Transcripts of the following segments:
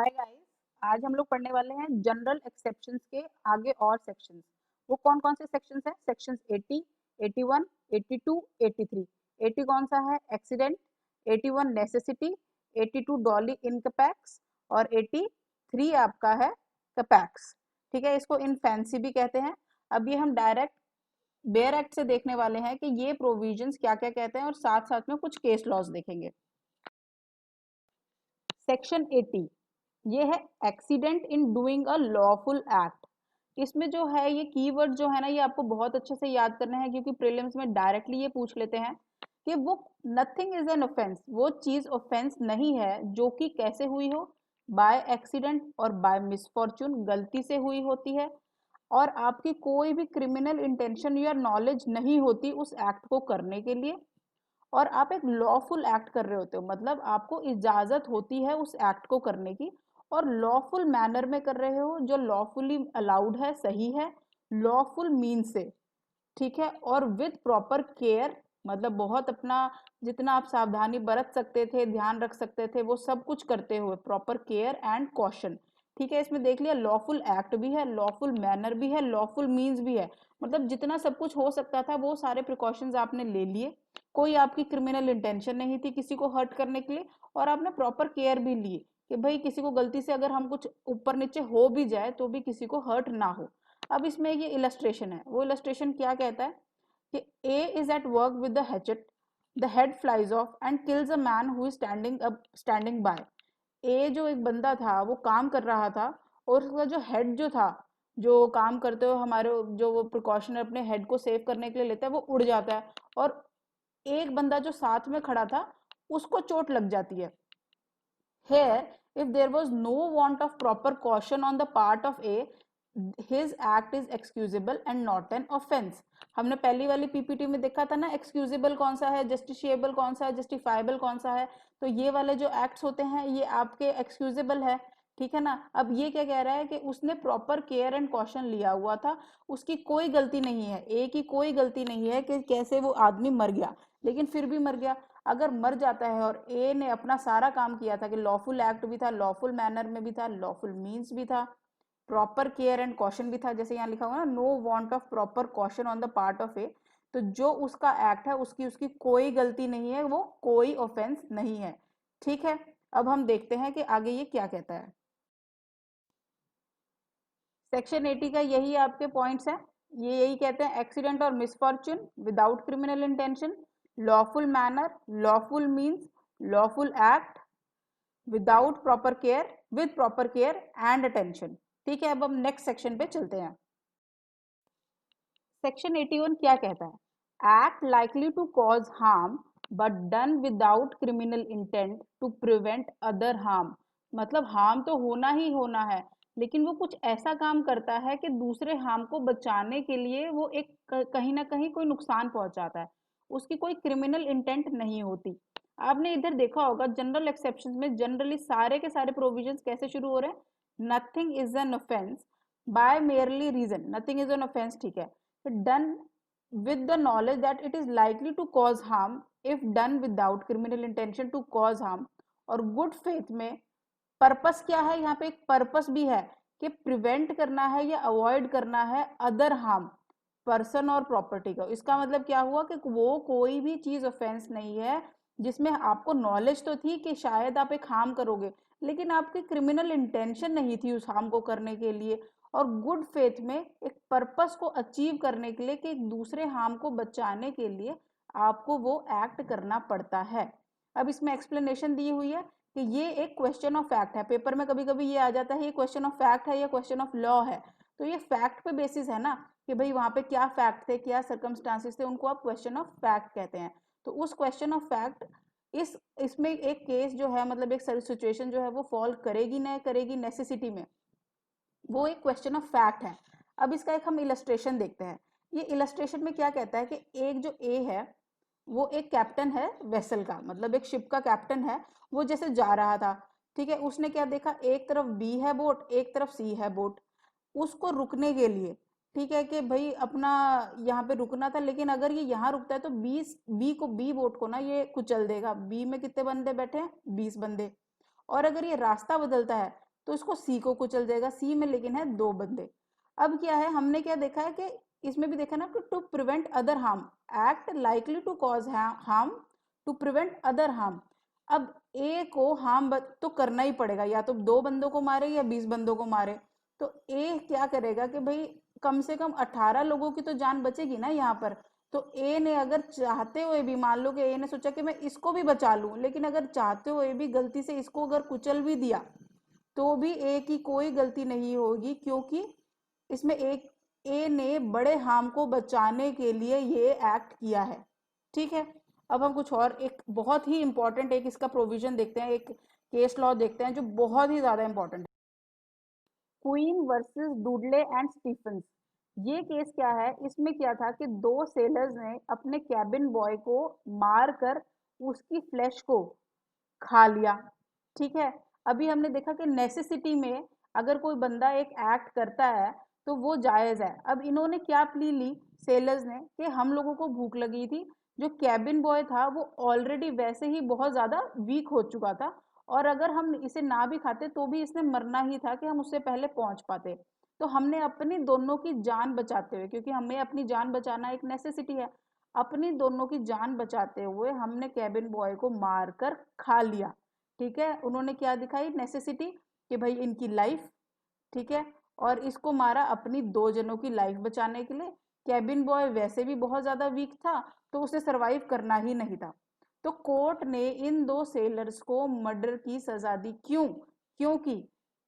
Hi guys, आज हम लोग पढ़ने वाले हैं जनरल एक्सेप्शंस के आगे और सेक्शंस। वो कौन कौन से सेक्शंस हैं? सेक्शंस 80, 81, 82, 83। 80 कौन सा है? एक्सीडेंट। 81 नेसेसिटी। 82 डॉली इनकपैक्स। और 83 आपका है कपैक्स। ठीक है, इसको इनफेंसी भी कहते हैं। अब ये हम डायरेक्ट बेयर एक्ट से देखने वाले हैं कि ये प्रोविजंस क्या क्या कहते हैं और साथ साथ में कुछ केस लॉज देखेंगे। सेक्शन 80 ये है accident in doing a lawful act. इसमें जो है ये कीवर्ड जो है ना, ये आपको बहुत अच्छे से याद करना है क्योंकि प्रीलिम्स में डायरेक्टली ये पूछ लेते हैं कि वो नथिंग इज एन ऑफेंस, वो चीज ऑफेंस नहीं है जो कि कैसे हुई हो, बाय एक्सीडेंट और बाय मिसफॉर्चून, गलती से हुई होती है, और आपकी कोई भी क्रिमिनल इंटेंशन या नॉलेज नहीं होती उस एक्ट को करने के लिए, और आप एक लॉफुल एक्ट कर रहे होते हो, मतलब आपको इजाजत होती है उस एक्ट को करने की, और लॉफुल मैनर में कर रहे हो जो लॉफुली अलाउड है, सही है, लॉफुल मीन से। ठीक है, और विद प्रॉपर केयर, मतलब बहुत अपना जितना आप सावधानी बरत सकते थे, ध्यान रख सकते थे, वो सब कुछ करते हुए प्रॉपर केयर एंड कॉशन। ठीक है, इसमें देख लिया लॉफुल एक्ट भी है, लॉफुल मैनर भी है, लॉफुल मीन्स भी है, मतलब जितना सब कुछ हो सकता था वो सारे प्रिकॉशंस आपने ले लिए। कोई आपकी क्रिमिनल इंटेंशन नहीं थी किसी को हर्ट करने के लिए, और आपने प्रॉपर केयर भी ली कि भाई किसी को गलती से अगर हम कुछ ऊपर नीचे हो भी जाए तो भी किसी को हर्ट ना हो। अब इसमें ये इलस्ट्रेशन है, वो इलस्ट्रेशन क्या कहता है कि A is at work with the hatchet, the head flies off and kills a man who is standing by. A जो एक बंदा था वो काम कर रहा था, और उसका जो हेड जो था, जो काम करते हुए हमारे जो वो प्रिकॉशन अपने हेड को सेव करने के लिए लेता है, वो उड़ जाता है, और एक बंदा जो साथ में खड़ा था उसको चोट लग जाती है। Here, if there was no want of proper caution on the part of A, his act is excusable and not an offense. हमने पहली वाली पीपीटी में देखा था ना, एक्सक्यूजेबल कौन सा है, जस्टिशिएबल कौन सा है, जस्टिफाइबल कौन सा है। तो ये वाले जो एक्ट्स होते हैं ये आपके एक्सक्यूजेबल है। ठीक है ना। अब ये क्या कह रहा है कि उसने प्रॉपर केयर एंड कॉशन लिया हुआ था, उसकी कोई गलती नहीं है, ए की कोई गलती नहीं है कि कैसे वो आदमी मर गया, लेकिन फिर भी मर गया। अगर मर जाता है और ए ने अपना सारा काम किया था कि लॉफुल एक्ट भी था, लॉफुल मैनर में भी था, लॉफुल मीन्स भी था, प्रॉपर केयर एंड कॉशन भी था, जैसे यहाँ लिखा हुआ ना, no want of proper caution on the part of A, तो जो उसका एक्ट है उसकी उसकी कोई गलती नहीं है, वो कोई ऑफेंस नहीं है। ठीक है, अब हम देखते हैं कि आगे ये क्या कहता है। सेक्शन 80 का यही आपके पॉइंट्स हैं, ये यही कहते हैं, एक्सीडेंट और misfortune without criminal intention, lawful manner, lawful means, lawful act, without proper care, with proper care and attention. ठीक है, अब हम नेक्स्ट सेक्शन पे चलते हैं। सेक्शन 81 क्या कहता है? Act likely to cause harm but done without criminal intent to prevent other harm. मतलब हार्म तो होना ही होना है, लेकिन वो कुछ ऐसा काम करता है कि दूसरे हार्म को बचाने के लिए वो एक कहीं ना कहीं कोई नुकसान पहुंचाता है, उसकी कोई क्रिमिनल इंटेंट नहीं होती। आपने इधर देखा होगा जनरल एक्सेप्शंस में जनरली सारे के सारे प्रोविजंस कैसे शुरू हो रहे हैं? Nothing is an offence by merely reason, nothing is an offence. ठीक है, done with the knowledge that it is likely to cause harm if done without criminal intention to cause harm, और good faith में purpose क्या है, यहाँ पे एक purpose भी है कि प्रिवेंट करना है या अवॉइड करना है अदर हार्म, पर्सन और प्रॉपर्टी को। इसका मतलब क्या हुआ कि वो कोई भी चीज ऑफेंस नहीं है जिसमें आपको नॉलेज तो थी कि शायद आप एक हार्म करोगे, लेकिन आपकी क्रिमिनल इंटेंशन नहीं थी उस हार्म को करने के लिए, और गुड फेथ में एक पर्पस को अचीव करने के लिए कि एक दूसरे हार्म को बचाने के लिए आपको वो एक्ट करना पड़ता है। अब इसमें एक्सप्लेनेशन दी हुई है कि ये एक क्वेश्चन ऑफ फैक्ट है, पेपर में कभी कभी ये आ जाता है ये क्वेश्चन ऑफ फैक्ट है या क्वेश्चन ऑफ लॉ है, तो ये फैक्ट पे बेसिस है ना कि भाई वहां पे क्या फैक्ट थे, क्या सर्कमस्टांसिस थे, उनको आप क्वेश्चन ऑफ फैक्ट कहते हैं। तो उस क्वेश्चन ऑफ फैक्ट इसमें एक केस जो है, मतलब एक सिचुएशन जो है वो फॉल करेगी ना करेगी नेसेसिटी में, वो एक क्वेश्चन ऑफ फैक्ट है। अब इसका एक हम इलस्ट्रेशन देखते हैं। ये इलस्ट्रेशन में क्या कहता है कि एक जो ए है वो एक कैप्टन है वेसल का, मतलब एक शिप का कैप्टन है, वो जैसे जा रहा था। ठीक है, उसने क्या देखा, एक तरफ बी है बोट, एक तरफ सी है बोट, उसको रुकने के लिए, ठीक है, कि भाई अपना यहाँ पे रुकना था, लेकिन अगर ये यहाँ रुकता है तो बी बोट को ना ये कुचल देगा। बी में कितने बंदे बैठे हैं? 20 बंदे। और अगर ये रास्ता बदलता है तो इसको सी को कुचल जाएगा। सी में लेकिन है 2 बंदे। अब क्या है, हमने क्या देखा है कि इसमें भी देखा ना कि to prevent other harm, act likely to cause harm to prevent other harm. अब ए को हार्म तो करना ही पड़ेगा, या तो 2 बंदों को मारे या 20 बंदों को मारे। तो ए क्या करेगा कि भाई कम से कम 18 लोगों की तो जान बचेगी ना यहाँ पर। तो ए ने अगर चाहते हुए भी, मान लो कि ए ने सोचा कि मैं इसको भी बचा लूं, लेकिन अगर चाहते हुए भी गलती से इसको अगर कुचल भी दिया तो भी ए की कोई गलती नहीं होगी, क्योंकि इसमें एक ए ने बड़े हार्म को बचाने के लिए ये एक्ट किया है। ठीक है, अब हम कुछ और एक बहुत ही इंपॉर्टेंट एक इसका प्रोविजन देखते हैं, एक केस लॉ देखते हैं जो बहुत ही ज्यादा इंपॉर्टेंट है। Queen versus Dudley and Stephens. ये केस क्या है, इसमें क्या था कि 2 सेलर्स ने अपने कैबिन बॉय को मार कर उसकी फ्लैश को खा लिया। ठीक है, अभी हमने देखा कि नेसेसिटी में अगर कोई बंदा एक एक्ट करता है तो वो जायज है। अब इन्होंने क्या प्ली ली सेलर्स ने कि हम लोगों को भूख लगी थी, जो कैबिन बॉय था वो ऑलरेडी वैसे ही बहुत ज्यादा वीक हो चुका था, और अगर हम इसे ना भी खाते तो भी इसने मरना ही था कि हम उससे पहले पहुंच पाते। तो हमने अपनी दोनों की जान बचाते हुए, क्योंकि हमें अपनी जान बचाना एक नेसेसिटी है, अपनी दोनों की जान बचाते हुए हमने कैबिन बॉय को मारकर खा लिया। ठीक है, उन्होंने क्या दिखाई नेसेसिटी कि भाई इनकी लाइफ, ठीक है, और इसको मारा अपनी 2 जनों की लाइफ बचाने के लिए। कैबिन बॉय वैसे भी बहुत ज्यादा वीक था, तो उसे सरवाइव करना ही नहीं था। तो कोर्ट ने इन 2 सेलर्स को मर्डर की सजा दी। क्यों? क्योंकि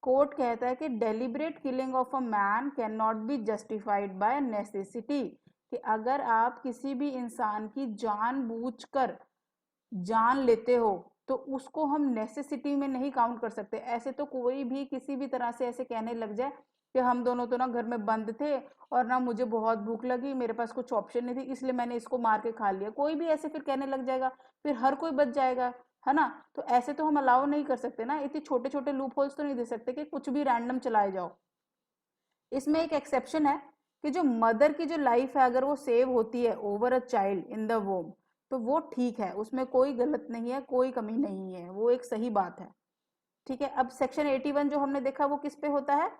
कोर्ट कहता है कि deliberate killing of a man can not be justified by necessity, कि अगर आप किसी भी इंसान की जानबूझकर जान लेते हो तो उसको हम नेसेसिटी में नहीं काउंट कर सकते। ऐसे तो कोई भी किसी भी तरह से ऐसे कहने लग जाए कि हम दोनों तो ना घर में बंद थे और ना मुझे बहुत भूख लगी, मेरे पास कुछ ऑप्शन नहीं थी, इसलिए मैंने इसको मार के खा लिया, कोई भी ऐसे फिर कहने लग जाएगा, फिर हर कोई बच जाएगा, है ना। तो ऐसे तो हम अलाउ नहीं कर सकते ना, इतने छोटे छोटे लूप होल्स तो नहीं दे सकते कि कुछ भी रैंडम चलाए जाओ। इसमें एक एक्सेप्शन है कि जो मदर की जो लाइफ है अगर वो सेव होती है over a child in the वोम, तो वो ठीक है, उसमें कोई गलत नहीं है, कोई कमी नहीं है, वो एक सही बात है। ठीक है, अब सेक्शन 81 जो हमने देखा वो किस पे होता है,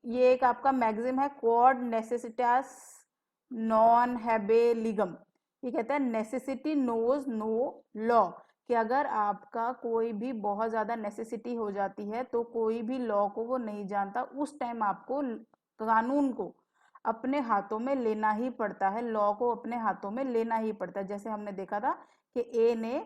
ये एक आपका मैगजिम है, क्वाड नेसेसिटास नॉन हैबेलिगम। ये कहता है नेसेसिटी नोज नो लॉ, कि अगर आपका कोई भी बहुत ज्यादा नेसेसिटी हो जाती है तो कोई भी लॉ को वो नहीं जानता, उस टाइम आपको कानून को अपने हाथों में लेना ही पड़ता है, लॉ को अपने हाथों में लेना ही पड़ता है। जैसे हमने देखा था कि ए ने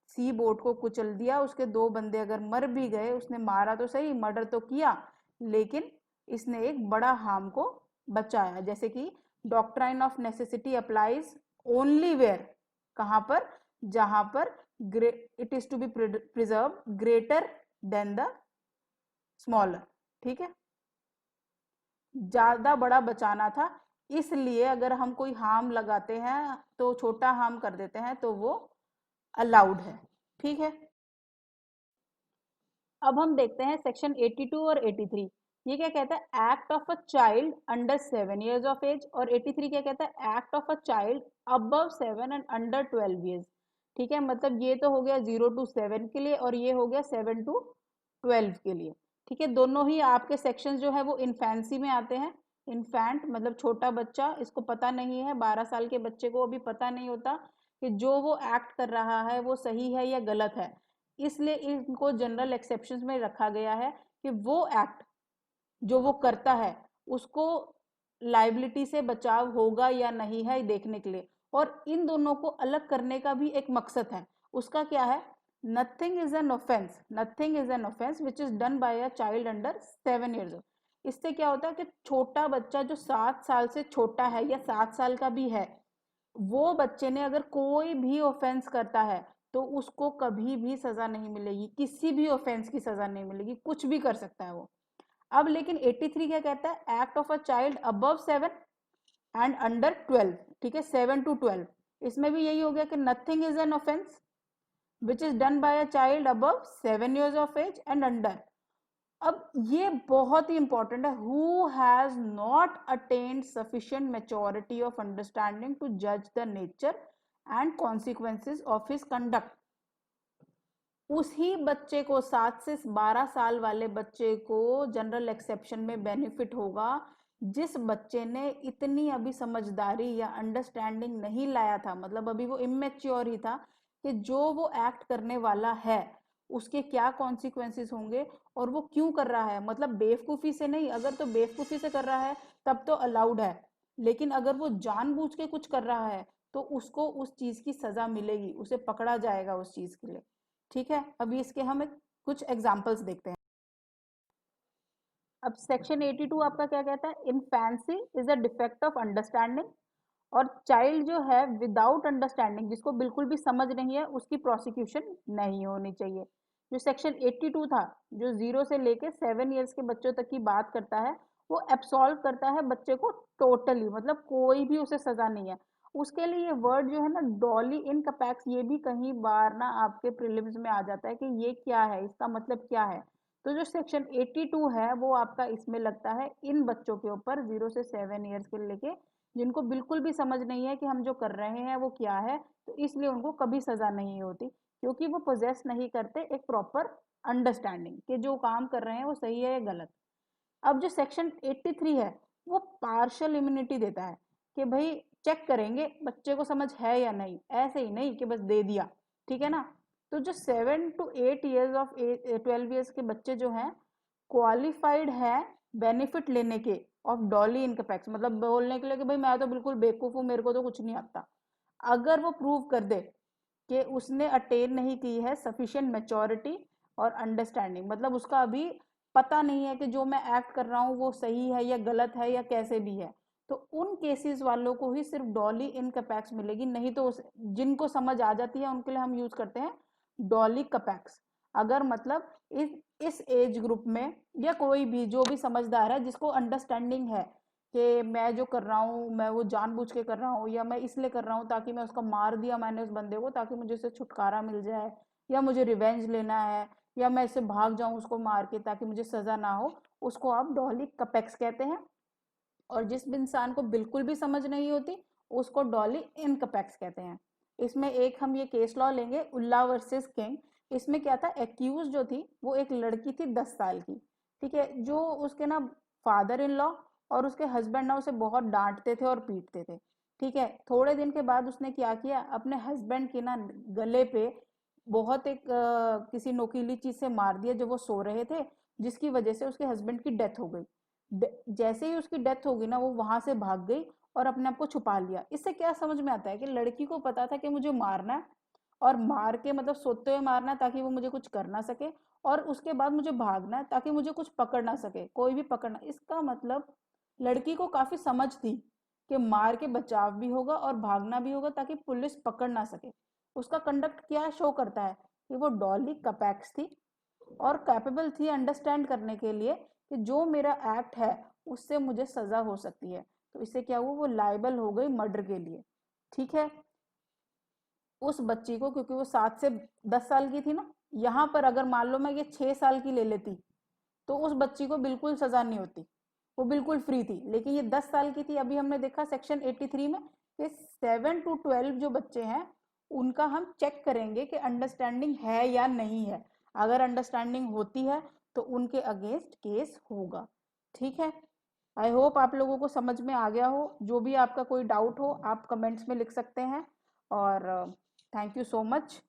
सी बोर्ड को कुचल दिया, उसके 2 बंदे अगर मर भी गए, उसने मारा तो सही, मर्डर तो किया, लेकिन इसने एक बड़ा हार्म को बचाया। जैसे कि doctrine of necessity applies only where, कहां पर, जहां पर it is to be preserve greater than the smaller. ठीक है, ज्यादा बड़ा बचाना था, इसलिए अगर हम कोई हार्म लगाते हैं तो छोटा हार्म कर देते हैं तो वो अलाउड है। ठीक है, अब हम देखते हैं सेक्शन 82 और 83। ये क्या कहता है, act of a child under 7 years of age, और 83 क्या कहता है, act of a child above 7 and under 12 years. ठीक है, मतलब ये तो हो गया 0 to 7 के लिए और ये हो गया 7 to 12 के लिए। ठीक है, दोनों ही आपके सेक्शंस जो है वो इन्फेंसी में आते हैं। इन्फेंट मतलब छोटा बच्चा, इसको पता नहीं है, 12 साल के बच्चे को अभी पता नहीं होता कि जो वो एक्ट कर रहा है वो सही है या गलत है, इसलिए इनको जनरल एक्सेप्शंस में रखा गया है कि वो एक्ट जो वो करता है उसको लाइबिलिटी से बचाव होगा या नहीं है देखने के लिए। और इन दोनों को अलग करने का भी एक मकसद है, उसका क्या है, nothing is an offence, nothing is an offence which is done by a child under 7 years old. इससे क्या होता है कि छोटा बच्चा जो 7 साल से छोटा है या 7 साल का भी है, वो बच्चे ने अगर कोई भी ऑफेंस करता है तो उसको कभी भी सजा नहीं मिलेगी, किसी भी ऑफेंस की सजा नहीं मिलेगी, कुछ भी कर सकता है वो। अब लेकिन 83 क्या कहता है, act of a child above 7 and under 12। ठीक है, 7 to 12, इसमें भी यही हो गया कि nothing is an offence which is done by a child above 7 years of age and under. अब ये बहुत ही इंपॉर्टेंट है, who has not attained sufficient maturity of understanding to जज the nature and consequences of his conduct. उसी बच्चे को 7 से 12 साल वाले बच्चे को जनरल एक्सेप्शन में बेनिफिट होगा जिस बच्चे ने इतनी अभी समझदारी या अंडरस्टैंडिंग नहीं लाया था, मतलब अभी वो इमेच्योर ही था कि जो वो एक्ट करने वाला है उसके क्या कॉन्सिक्वेंसेस होंगे और वो क्यों कर रहा है। मतलब बेवकूफी से नहीं, अगर तो बेवकूफी से कर रहा है तब तो अलाउड है, लेकिन अगर वो जानबूझ के कुछ कर रहा है तो उसको उस चीज की सजा मिलेगी, उसे पकड़ा जाएगा उस चीज के लिए। ठीक है, अभी इसके हम कुछ एग्जांपल्स देखते हैं। अब सेक्शन 82 आपका क्या कहता है, infancy is a defect of understanding, और चाइल्ड जो है विदाउट अंडरस्टैंडिंग, जिसको बिल्कुल भी समझ नहीं है, उसकी प्रोसिक्यूशन नहीं होनी चाहिए। जो सेक्शन 82 था, जो 0 से लेके 7 ईयर्स के बच्चों तक की बात करता है, वो एब्सॉल्व करता है बच्चे को टोटली, मतलब कोई भी उसे सजा नहीं है। उसके लिए ये वर्ड जो है ना डॉली इन कपैक्स, ये भी कहीं बार ना आपके प्रीलिम्स में आ जाता है कि ये क्या है, इसका मतलब क्या है। तो जो सेक्शन 82 है वो आपका इसमें लगता है इन बच्चों के ऊपर 0 से 7 ईयर्स के लेके, जिनको बिल्कुल भी समझ नहीं है कि हम जो कर रहे हैं वो क्या है, तो इसलिए उनको कभी सजा नहीं होती, क्योंकि वो पोजेस नहीं करते एक प्रॉपर अंडरस्टैंडिंग कि जो काम कर रहे हैं वो सही है या गलत। अब जो सेक्शन 83 है वो पार्शियल इम्यूनिटी देता है कि भाई चेक करेंगे बच्चे को समझ है या नहीं, ऐसे ही नहीं कि बस दे दिया। ठीक है ना। तो जो 7 to 8 ईयर्स ऑफ 12 ईयर्स के बच्चे जो हैं क्वालिफाइड है बेनिफिट लेने के ऑफ डॉली इनकपैक्स, मतलब बोलने के लिए कि भाई मैं तो बिल्कुल बेवकूफ हूँ, मेरे को तो कुछ नहीं आता, अगर वो प्रूव कर दे कि उसने अटेन नहीं की है सफिशिएंट मेच्योरिटी और अंडरस्टैंडिंग, मतलब उसका अभी पता नहीं है कि जो मैं एक्ट कर रहा हूँ वो सही है या गलत है या कैसे भी है, तो उन केसेस वालों को ही सिर्फ डॉली इनकपैक्स मिलेगी। नहीं तो जिनको समझ आ जाती है उनके लिए हम यूज करते हैं डॉली कपैक्स। अगर मतलब इस एज ग्रुप में या कोई भी जो भी समझदार है जिसको अंडरस्टैंडिंग है कि मैं जो कर रहा हूँ मैं वो जानबूझ के कर रहा हूँ, या मैं इसलिए कर रहा हूँ ताकि मैं उसका मार दिया मैंने उस बंदे को ताकि मुझे उससे छुटकारा मिल जाए, या मुझे रिवेंज लेना है, या मैं इससे भाग जाऊं उसको मार के ताकि मुझे सजा ना हो, उसको आप डॉली कपेक्स कहते हैं। और जिस इंसान को बिल्कुल भी समझ नहीं होती उसको डॉली इनकपैक्स कहते हैं। इसमें एक हम ये केस लॉ लेंगे, उल्ला वर्सेस किंग। इसमें क्या था, एक्यूज जो थी वो एक लड़की थी 10 साल की। ठीक है, जो उसके ना फादर इन लॉ और उसके हस्बैंड ना उसे बहुत डांटते थे और पीटते थे। ठीक है, थोड़े दिन के बाद उसने क्या किया, अपने हस्बैंड के ना गले पे बहुत एक किसी नोकीली चीज से मार दिया जब वो सो रहे थे, जिसकी वजह से उसके हस्बैंड की डेथ हो गई। जैसे ही उसकी डेथ होगी ना वो वहां से भाग गई और अपने आप को छुपा लिया। इससे क्या समझ में आता है कि लड़की को पता था कि मुझे मारना है, और मार के मतलब सोते हुए मारना है ताकि वो मुझे कुछ कर ना सके, और उसके बाद मुझे भागना है ताकि मुझे कुछ पकड़ ना सके, कोई भी पकड़ना। इसका मतलब लड़की को काफी समझ थी कि मार के बचाव भी होगा और भागना भी होगा ताकि पुलिस पकड़ ना सके। उसका कंडक्ट क्या शो करता है कि वो डॉली कपैक्स थी और कैपेबल थी अंडरस्टैंड करने के लिए कि जो मेरा एक्ट है उससे मुझे सजा हो सकती है। तो इससे क्या हुआ, वो लाइबल हो गई मर्डर के लिए। ठीक है, उस बच्ची को, क्योंकि वो 7 से 10 साल की थी ना, यहाँ पर अगर मान लो मैं ये 6 साल की ले लेती तो उस बच्ची को बिल्कुल सजा नहीं होती, वो बिल्कुल फ्री थी। लेकिन ये 10 साल की थी। अभी हमने देखा सेक्शन 83 में कि 7 to 12 जो बच्चे हैं उनका हम चेक करेंगे कि अंडरस्टैंडिंग है या नहीं है। अगर अंडरस्टैंडिंग होती है तो उनके अगेंस्ट केस होगा। ठीक है, आई होप आप लोगों को समझ में आ गया हो। जो भी आपका कोई डाउट हो आप कमेंट्स में लिख सकते हैं। और थैंक यू सो मच।